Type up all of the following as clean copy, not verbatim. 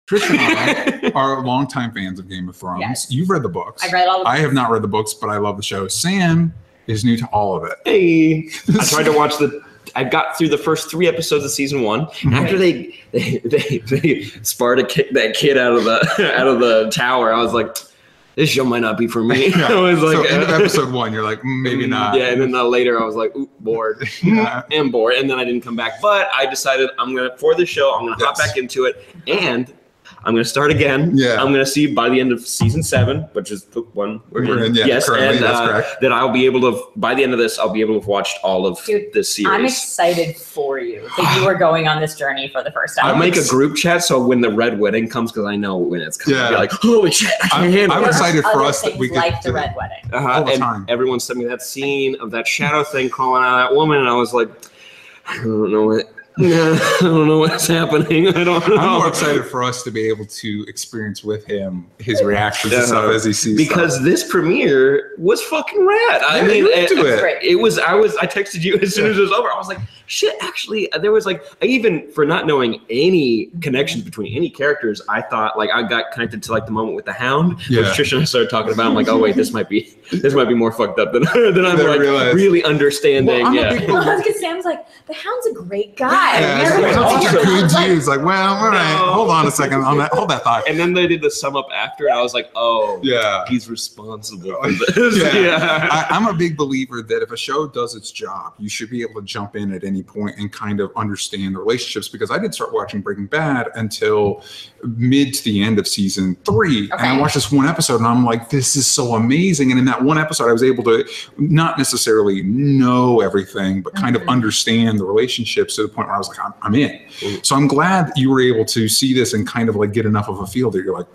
Trisha and I are longtime fans of Game of Thrones. Yes. You've read the books. I've read all the books. I have not read the books, but I love the show. Sam is new to all of it. Hey, I tried to watch I got through the first 3 episodes of season 1. And after they Sparta kicked that kid out of the tower, I was like, this show might not be for me. Yeah. I was like, so end of episode 1, you're like, maybe not. Yeah, and then later I was like, ooh, bored. Yeah. And bored. And then I didn't come back. But I decided for the show, I'm going to hop back into it. And I'm going to start again. Yeah. I'm going to see by the end of season 7, which is the one we're in. Yeah, yes, and that's correct. That I'll be able to, by the end of this, I'll be able to have watched all of this series. I'm excited for you that you are going on this journey for the first time. I'll make a group chat so when the Red Wedding comes, because I know when it's coming, I'll be like, holy shit, I can't handle it. I'm excited for us that we like the Red Wedding. All the and time. Everyone sent me that scene of that shadow thing crawling out of that woman, and I was like, I don't know what. I don't know what's happening. I don't know. I'm more excited for us to be able to experience with him his reactions and stuff as he sees because stuff. This premiere was fucking rad. I mean, it was. I texted you as soon as it was over. I was like, shit. Actually, there was like, even for not knowing any connections between any characters, I thought like I got connected to like the moment with the Hound, which Trisha and I started talking about. I'm like, oh wait, this might be more fucked up than I'm like really understanding. Well, because Sam's like, the Hound's a great guy. Yeah, such a good dude. It's like, well, all right, hold on a second on that. Hold that thought. And then they did the sum up after, and I was like, oh, yeah, he's responsible for this. I'm a big believer that if a show does its job, you should be able to jump in at any point and kind of understand the relationships. Because I didn't start watching Breaking Bad until mid to the end of season 3, and I watched this one episode, and I'm like, this is so amazing. And in that one episode, I was able to not necessarily know everything, but kind of understand the relationships to the point where I was like, I'm in. So I'm glad you were able to see this and kind of like get enough of a feel that you're like,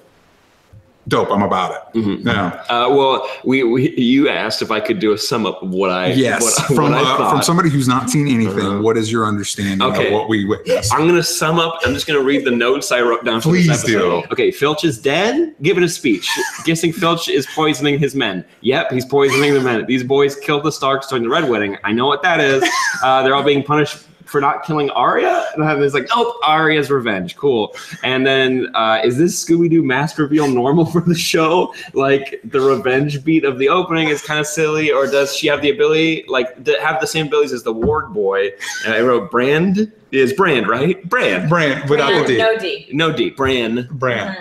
dope, I'm about it. Yeah. Well, you asked if I could do a sum up of what I from somebody who's not seen anything. What is your understanding of what we witnessed? I'm going to sum up. I'm just going to read the notes I wrote down. Please do. Okay, Filch is dead. Giving a speech, guessing Filch is poisoning his men. Yep, he's poisoning the men. These boys killed the Starks during the Red Wedding. I know what that is. They're all being punished for not killing Arya, and it's like, oh, Arya's revenge, cool. And then is this Scooby-Doo mask reveal normal for the show? Like the revenge beat of the opening is kind of silly, or does she have the ability, like, to have the same abilities as the Ward boy? And I wrote Brand is Brand, right? Brand without the D. No D. Brand.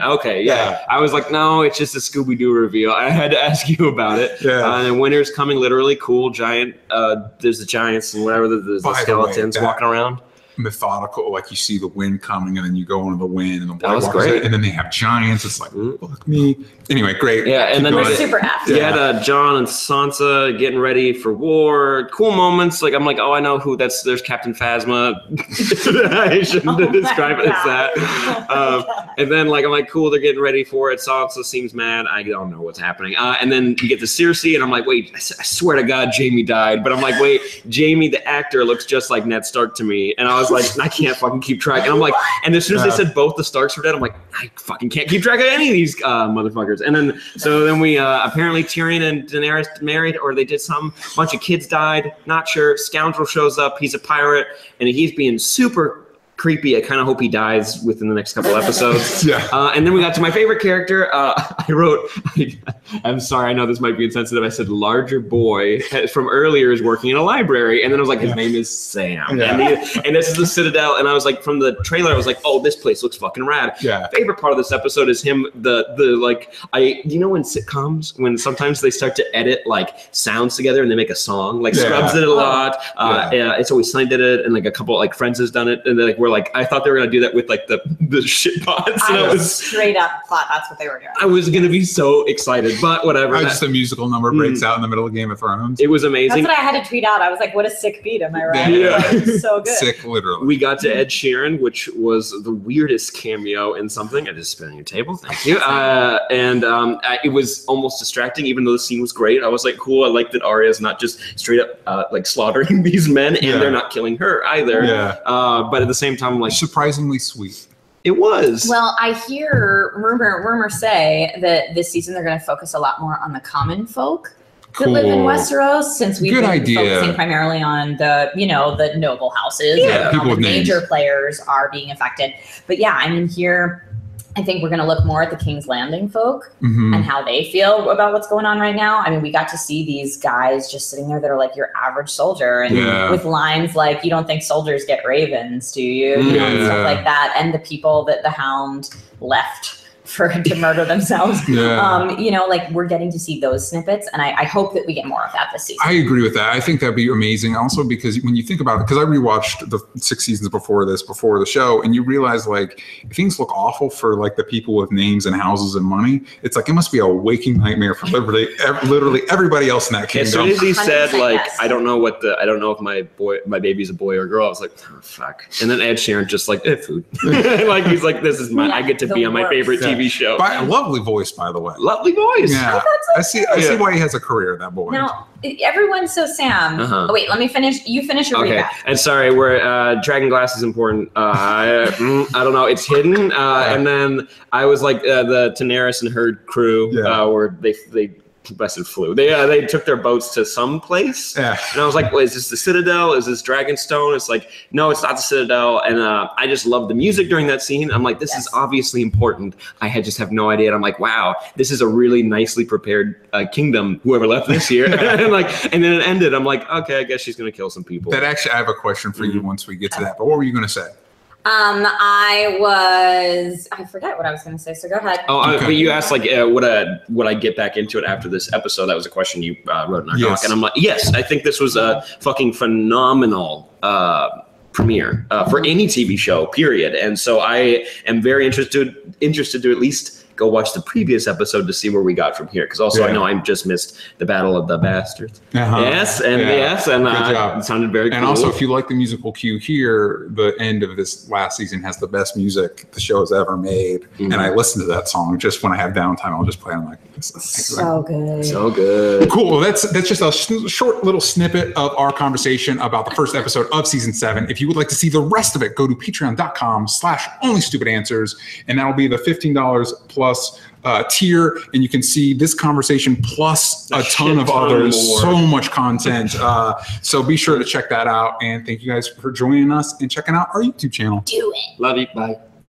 Okay, yeah. I was like, no, it's just a Scooby-Doo reveal. I had to ask you about it. And winter's coming, literally cool giant. There's the giants and whatever. There's the skeletons walking around. Methodical, like you see the wind coming, and then you go into the wind, and the that was great. And then they have giants. It's like, look me. Anyway, great. Yeah, and then we're super happy. You had Jon and Sansa getting ready for war. Cool moments. Like I'm like, oh, I know who that's. There's Captain Phasma. I shouldn't describe it as that. And then like I'm like, cool, they're getting ready for it. Sansa seems mad. I don't know what's happening. And then you get to Cersei, and I'm like, wait, I swear to God, Jaime died. But I'm like, wait, Jaime the actor looks just like Ned Stark to me, and I was like, I can't fucking keep track. And I'm like, and as soon as they said both the Starks were dead, I'm like, I fucking can't keep track of any of these motherfuckers. And then, so we apparently Tyrion and Daenerys married, or they did some bunch of kids died. Not sure. Scoundrel shows up. He's a pirate, and he's being super creepy. I kind of hope he dies within the next couple episodes. And then we got to my favorite character. I wrote, I'm sorry, I know this might be insensitive. I said larger boy from earlier is working in a library. And then I was like, his name is Sam. And this is the Citadel. And I was like, from the trailer, I was like, oh, this place looks fucking rad. Favorite part of this episode is him, you know when sitcoms, when sometimes they start to edit like sounds together and they make a song, like Scrubs did it a lot. It's Always Sunny did it. And like a couple like Friends has done it. And like, we're like, I thought they were gonna do that with like the shit pods. I was straight up thought that's what they were doing. I was gonna be so excited, but whatever. Just a musical number breaks out in the middle of Game of Thrones. It was amazing. That's what I had to tweet out. I was like, what a sick beat, am I right? Like, so good. Sick, literally. We got to Ed Sheeran, which was the weirdest cameo in something. I just spit on your table, thank you. It was almost distracting, even though the scene was great. I was like, cool. I like that Arya's not just straight up like slaughtering these men, and they're not killing her either. But at the same time, I'm like, surprisingly sweet. It was. Well, I hear rumors say that this season they're going to focus a lot more on the common folk that live in Westeros, since we've been focusing primarily on the noble houses. People the with major names. players are being affected. But yeah, I mean here I think we're going to look more at the King's Landing folk and how they feel about what's going on right now. I mean, we got to see these guys just sitting there that are like your average soldier and with lines like, you don't think soldiers get ravens, do you? You know, and stuff like that. And the people that the Hound left to murder themselves. You know, like we're getting to see those snippets, and I hope that we get more of that this season. I agree with that. I think that'd be amazing. Also, because when you think about it, because I rewatched the 6 seasons before the show, and you realize like things look awful for like the people with names and houses and money. It's like it must be a waking nightmare for literally everybody else in that kingdom. As soon as he said like, I don't know if my baby's a boy or a girl, I was like, oh fuck. And then Ed Sheeran just like, food. Like he's like, this is my, I get to be on my favorite TV show. A lovely voice, by the way. Lovely voice. Yeah, I see why he has a career. That boy. Now, everyone's so Sam. Oh, wait, let me finish. You finish your recap. And sorry, we're Dragon Glass is important. I don't know. It's hidden. And then I was like the Daenerys and her crew, where they blessed flew. They took their boats to some place, and I was like, well, is this the Citadel? Is this Dragonstone? It's like, no, it's not the Citadel. And I just loved the music during that scene. I'm like, this is obviously important. I just have no idea. And I'm like, wow, this is a really nicely prepared kingdom. Whoever left this here, and then it ended. I'm like, okay, I guess she's gonna kill some people. That actually, I have a question for you once we get to that. But what were you gonna say? I forget what I was going to say, so go ahead. But you asked like, would I get back into it after this episode? That was a question you wrote in our doc, and I'm like, yes, I think this was a fucking phenomenal premiere for any TV show, period. And so I am very interested to at least go watch the previous episode to see where we got from here. Because also I know I just missed the Battle of the Bastards. And it sounded very cool. And also, if you like the musical cue here, the end of this last season has the best music the show has ever made. And I listen to that song just when I have downtime. I'll just play. I'm like, so good. So good. Cool. Well, that's just a short little snippet of our conversation about the first episode of season 7. If you would like to see the rest of it, go to patreon.com/onlystupidanswers, and that'll be the $15 plus tier, and you can see this conversation plus a ton of others, so much content. So be sure to check that out, and thank you guys for joining us and checking out our YouTube channel. Do it. Love you. Bye.